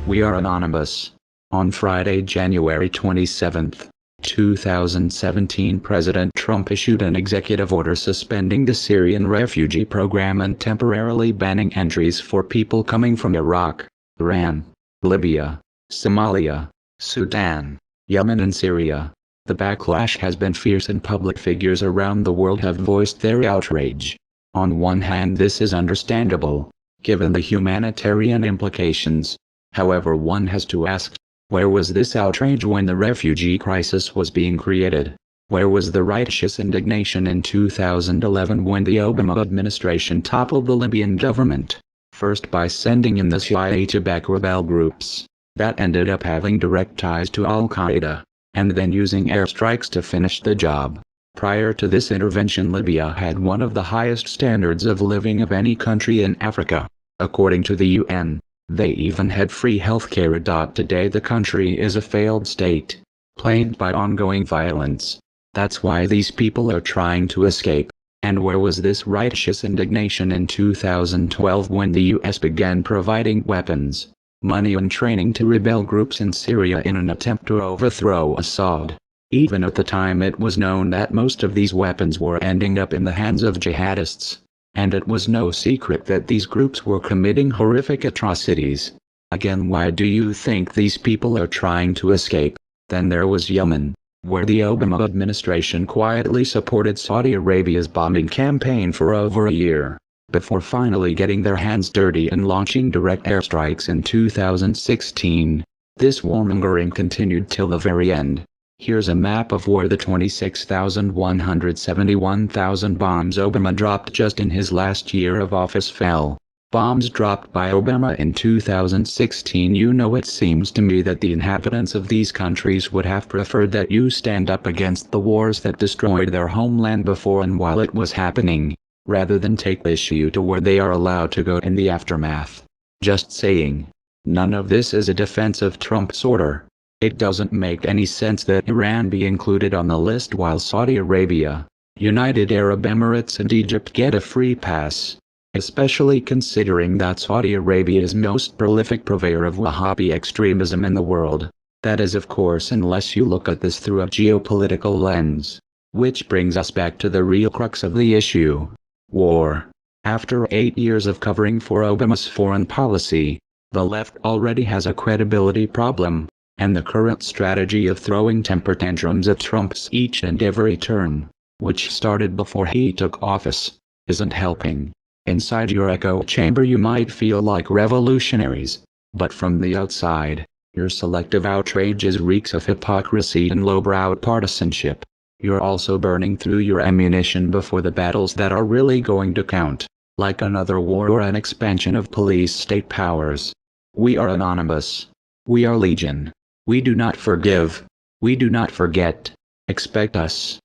We are anonymous. On Friday, January 27, 2017, President Trump issued an executive order suspending the Syrian refugee program and temporarily banning entries for people coming from Iraq, Iran, Libya, Somalia, Sudan, Yemen and Syria. The backlash has been fierce and public figures around the world have voiced their outrage. On one hand, this is understandable, given the humanitarian implications. However, one has to ask, where was this outrage when the refugee crisis was being created? Where was the righteous indignation in 2011 when the Obama administration toppled the Libyan government? First by sending in the CIA to back rebel groups that ended up having direct ties to Al-Qaeda, and then using airstrikes to finish the job. Prior to this intervention, Libya had one of the highest standards of living of any country in Africa, according to the UN. They even had free healthcare. Today the country is a failed state, plagued by ongoing violence. That's why these people are trying to escape. And where was this righteous indignation in 2012 when the US began providing weapons, money and training to rebel groups in Syria in an attempt to overthrow Assad? Even at the time it was known that most of these weapons were ending up in the hands of jihadists. And it was no secret that these groups were committing horrific atrocities. Again, why do you think these people are trying to escape? Then there was Yemen, where the Obama administration quietly supported Saudi Arabia's bombing campaign for over a year, before finally getting their hands dirty and launching direct airstrikes in 2016. This warmongering continued till the very end. Here's a map of where the 26,171,000 bombs Obama dropped just in his last year of office fell. Bombs dropped by Obama in 2016. It seems to me that the inhabitants of these countries would have preferred that you stand up against the wars that destroyed their homeland before and while it was happening, rather than take issue to where they are allowed to go in the aftermath. Just saying. None of this is a defense of Trump's order. It doesn't make any sense that Iran be included on the list while Saudi Arabia, United Arab Emirates and Egypt get a free pass, especially considering that Saudi Arabia is most prolific purveyor of Wahhabi extremism in the world. That is, of course, unless you look at this through a geopolitical lens. Which brings us back to the real crux of the issue: war. After 8 years of covering for Obama's foreign policy, the left already has a credibility problem. And the current strategy of throwing temper tantrums at Trump's each and every turn, which started before he took office, isn't helping. Inside your echo chamber you might feel like revolutionaries, but from the outside, your selective outrages reeks of hypocrisy and lowbrow partisanship. You're also burning through your ammunition before the battles that are really going to count, like another war or an expansion of police state powers. We are anonymous. We are legion. We do not forgive. We do not forget. Expect us.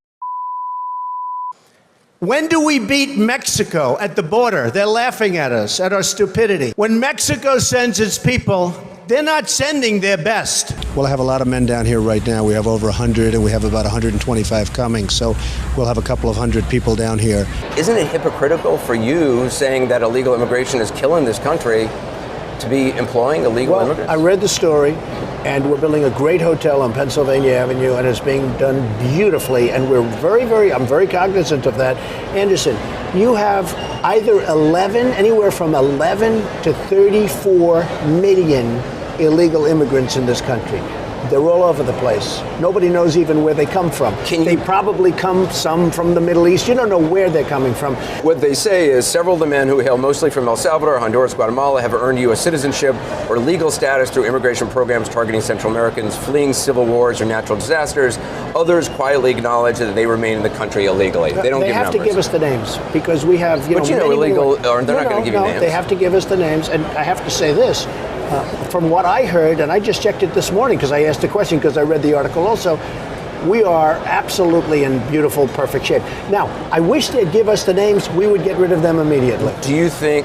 When do we beat Mexico at the border? They're laughing at us, at our stupidity. When Mexico sends its people, they're not sending their best. We'll have a lot of men down here right now. We have over 100, and we have about 125 coming. So we'll have a couple of hundred people down here. Isn't it hypocritical for you saying that illegal immigration is killing this country to be employing illegal immigrants? I read the story, and we're building a great hotel on Pennsylvania Avenue, and it's being done beautifully, and I'm very cognizant of that. Anderson, you have either anywhere from 11 to 34 million illegal immigrants in this country. They're all over the place. Nobody knows even where they come from. They probably come some from the Middle East. You don't know where they're coming from. What they say is several of the men who hail mostly from El Salvador, Honduras, Guatemala have earned U.S. citizenship or legal status through immigration programs targeting Central Americans fleeing civil wars or natural disasters. Others quietly acknowledge that they remain in the country illegally. They don't give numbers. They have to give us the names because we have, illegal, or they're not going to give you names. They have to give us the names, and I have to say this. From what I heard, and I just checked it this morning because I asked the question because I read the article also, we are absolutely in beautiful, perfect shape. Now, I wish they'd give us the names. We would get rid of them immediately.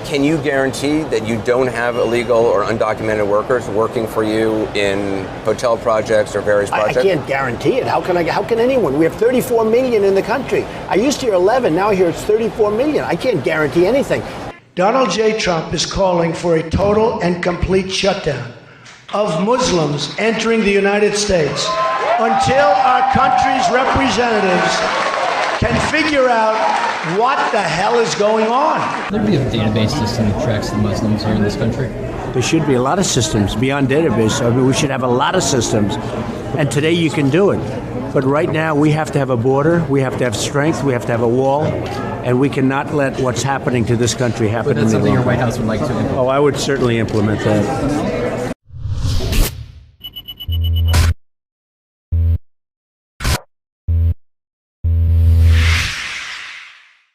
Can you guarantee that you don't have illegal or undocumented workers working for you in hotel projects or various projects? I can't guarantee it. How can anyone? We have 34 million in the country. I used to hear 11, now I hear it's 34 million. I can't guarantee anything. Donald J. Trump is calling for a total and complete shutdown of Muslims entering the United States until our country's representatives can figure out what the hell is going on. There be a database system that tracks the Muslims here in this country? There should be a lot of systems beyond database. I mean, we should have a lot of systems. And today you can do it. But right now we have to have a border, we have to have strength, we have to have a wall, and we cannot let what's happening to this country happen. But that's something your White House would like to implement. Oh, I would certainly implement that.